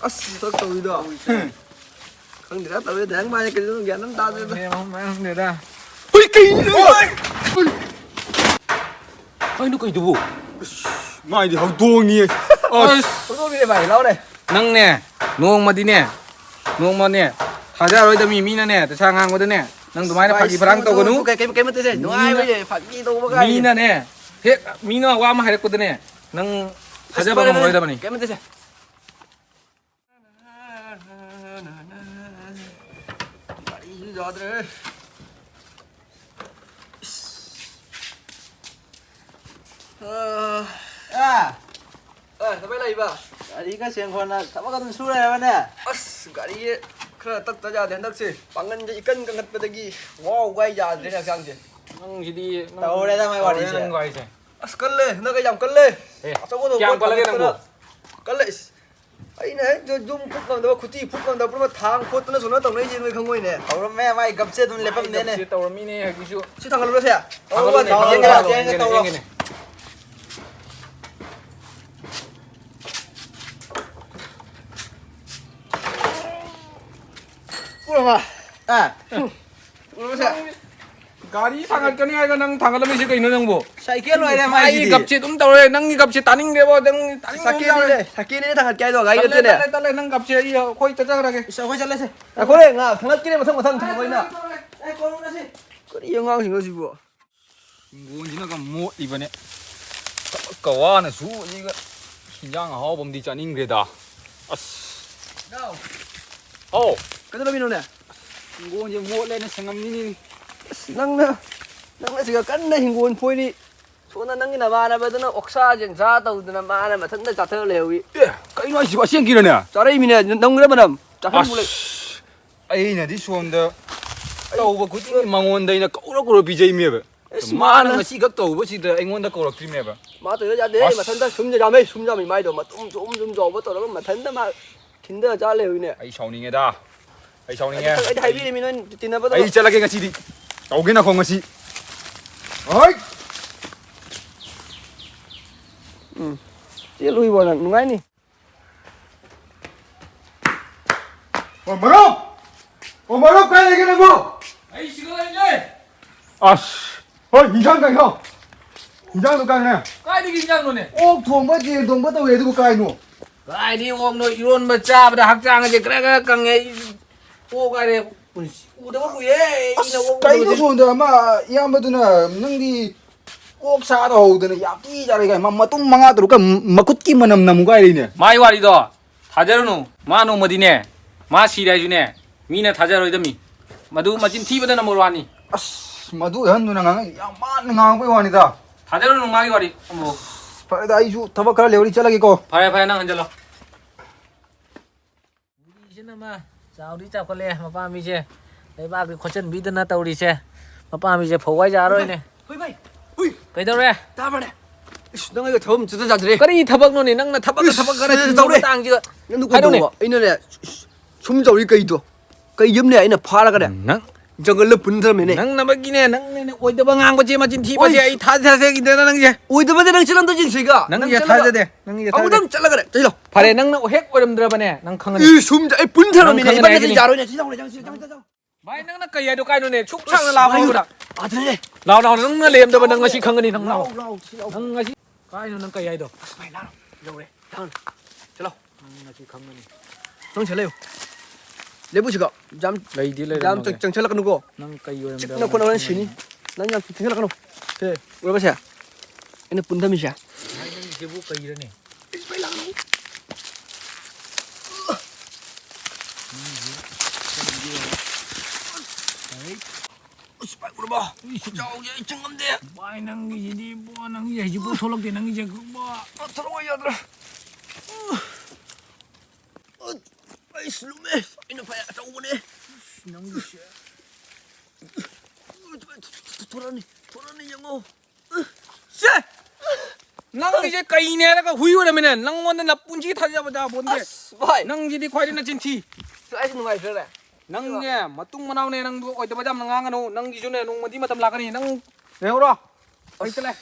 As thật tụi đó. Không để tụi đáng mai cái nó gắn ta thôi. Em không để ra. Ui kỳ ơi. Ôi nó kỳ đủ. Mai thì học tua nghe. Có bị bảy lâu này. Nang nè, nuông mà đi nè, nuông mà nè. Thả ra rồi tao mì nè nè, tao sang ngang với nè. Nang tụi mày nó phải gì phang tao có nú. Cái mất thế nó ai bây giờ phải gì đâu có cái. Mì nè. Thế mì nó qua mà hay được nè. Nang thả ra bằng rồi tao mày. Cái mất thế. Gió đấy. Tao lấy ba. Tadi kan siang kona, sama kan sudah mana? As, gari kena tak taja dan tak sih. Pangan je ikan kangat pedagi. Wow, gai ja dia nak sang je. Nang jadi Tahu dah sama wadi nang sih. gọi sih. As kalle, nak ayam kalle. Sao có đồ lagi nang bu? Kalle. Ai này, jo zoom phút còn đâu, khuti phút còn đâu, bữa thang phút nó xuống nó tổng này gì người không ngồi nè. Tahu mai mai gap se tuh lepam deh Chị tàu mì nè, cái chú. Chứ thằng nó thế à? Tahu Tahu kan? Jangan tahu. Ủa mà. Ah, Ủa thế à? 가리 상할 거니 아이가 낭 당할라면 시가 있는 정보. saya kira loh ada mai 아이 jadi. 갑지 좀 떠래 낭이 갑지 따닝 대버 낭 따닝 Saki đi đây, Saki đi thằng cái rồi gai được thế nè. 딸래 낭 갑지 이 거의 따자라게. Sao kau jalan sih? À cô đây ngà, thằng lắc kia mà thằng thằng ngồi nè. Eh, kau mana sih? Có đi ngang thì nó gì bộ. 뭐 지나가 뭐 이번에 까와는 수 이거 신장 하범 뒤 짜닝 그래다. 아스. Đâu? 어. Cái nó bên đâu nè. 뭐 이제 뭐 lên 생각니 Nang na chỉ có cắn này hình nguồn phôi đi số nó nang như là ba này bây giờ nó oxa chẳng ra tàu từ mà này mà thân nó chặt thơ lều ý cái nói gì quá xiên kia nè. cho đây mình này nông rất mà đầm chặt hết một ai nè đi xuống đó. tàu và quyết định mang on đây là cậu nó có bị dây mía vậy. mà mà chỉ các tàu với chỉ là anh on đã cậu được phim mía vậy. mà từ ra đấy mà thân ta súng ra mấy súng ra mình may đồ mà ôm rồi với tàu đó mà thân ta mà thìn đó ra lều nè ai sau này nghe da. ai sau này nghe. cái hay biết mình nên tin là bắt đầu ai trả lại cái gì đi. tàu cái nào không cái gì. ơi. chỉ lui vào là ngay nè Baru kau lagi nak bu? ai siapa ini? As, oh hijau kan kau? Hijau tu kan ni? cái đi kinh doanh luôn này. Oh, thong ba je, thong ba tu ye tu kai nu. cái đi ông nội iron mà cha đã học trang cái cái càng nghe ô cái này u đâu có gì Kai tu sudah ama, yang betul na, nang di oh sa tahu tu na, yaki cari kai, mama tu manga tu kan makut ki manam namu kai ni. 마이 와리도 다자르노 마노 머디네 마시라주네 미네 다자르이다 미 마두 마진 티보다 나 모르와니 As, madu yan tu na nga, yang mana nga ko iwan ita. 다자르노 마이 와리 뭐 Pada isu, tawa kara lewri chala ki ko. 파야 파야 나 한절로 이제는마 자우리 잡걸래 마빠 미제 내가 그 코천 미드나 떠오리세 마빠 미제 보고 자로이네 hui bay hui 그이더래 ta vào này nó ngay cái thơm chúng ta ra đây 그리 타박노니 낭나 타박 가라 đâu đây 땅 지가 nó nuôi cái đồ anh này súng dầu đi cây đồ cây giấm này anh là pha ra cái này 낭 cho cái lớp phun thơm này này 낭나 bag이네 낭네 오이더 방한 거지 마진 티바지 이 타사색이 되나 낭제 ui tôi bây giờ đang chơi làm tôi chính sự cả 낭 이제 타자 돼 낭 이제 ông 타자 đang chơi là cái này chơi đâu 발에 낭나 핵 오름 들어봐네 낭 강은 이 숨 자, phun thơm này Nâng này khăn bây giờ này giả rồi này, chỉ đâu này, chẳng. 마이 낭나 까이도 까이노네 축창을 나와보라 À thế này. 나와 낭나 렘더 봐 낭가 시 강은이 낭 나와 Lâu, lâu. 낭가 시 까이노 낭 까이도 Mày lao. Lâu đấy. Thằng. Chơi lâu. 낭가 시 강은이 Không chơi lâu. Lấy bút chưa cậu? Dám 레이디 레 dám chẳng chơi là con cô. 낭 까이 오름 Chắc nó con nào xin đi. Nó nhắm chơi là con. Thế, udah apa sih? Ini pun dah misya. 마이 낭 이제 뭐 까이라네 Phải udah bah. Jauh je cengam dia. 마이 낭 이제 뭐 낭 이제 뭐 돌럭대 낭 이제 그뭐 Terus aja terus. Ay, slume. Ini pa tahu ni. 낭 이제 Turun ni yang oh. 낭 이제 까이네라가 후유라면은 낭 원은 나쁜 짓 하자보다 뭔데 Vai. 낭 이제 과리나 진티 Ai xin ngai thế này. 낭게 마뚱 마나오네 낭 어디 바잠 낭가노 낭 기존에 농 어디 마탐 라가니 낭 내오라 어이 틀래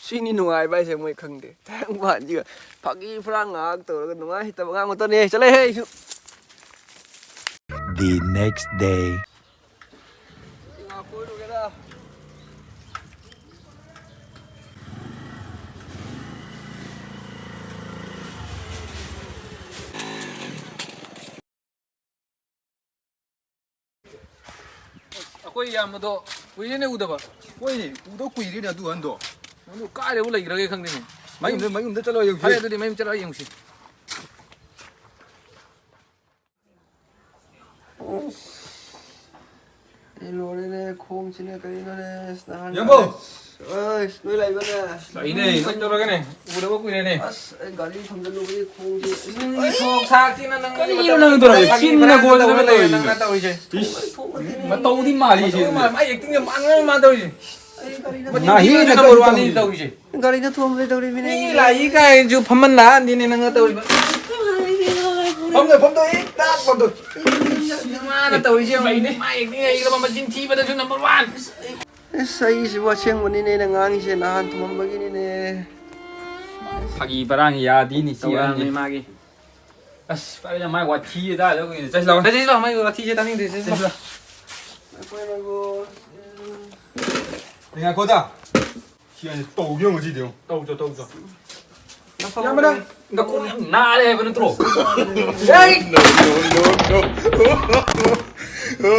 수인이 누가이바 이제 뭐 큰데 당반 지가 박이 프랑아 또 누가 했다 뭐 아무 또네 잘해 해 The next day. 이거 보이로게다 akwai yamado wai ne uda ba Ôi, ú quỳ đi là tụi anh đồ. nó cái đâu lấy cái khang này Mấy người ta lo yêu hay tôi đi mấy chơi dùng gì 이노래네 콩치네 그이노래 나한 여보! 어이 누이 라 이거네 lấy này nó cho cái này uda ba quỳ này 아스 가리 삼들로기 콩지 thuộc xác thì nó Cái gì nó rồi, xin nó gọi tao rồi. nó tao gì Mà tao đi mà đi chứ. mà mày kinh nghiệm ăn mà tao gì Nah, ini ini nó kan baru tao ani tao gì 가리나 투엄을 저리 ini 미네 là ý cái chú phẩm mình là đi nên nó tao Bấm tôi ít, đát bấm tôi. mà nó tao gì mày đi mày cái là mà chính thi bây giờ chú number one 사이시 와 챙문이네 낭앙이시 나한 투엄박이네 자기 바랑이야 니니 Tàu 지야 magi. 아 빨리 좀 많이 와 티에 다 여기 다시 나와 다시 나와 많이 와 티에 다니는 데 다시 나와 아이고 Nghe cô ta. Chị này tổ nhau mà gì điều. đâu cho Ya mà đang. nó cũng na đây vẫn trổ No.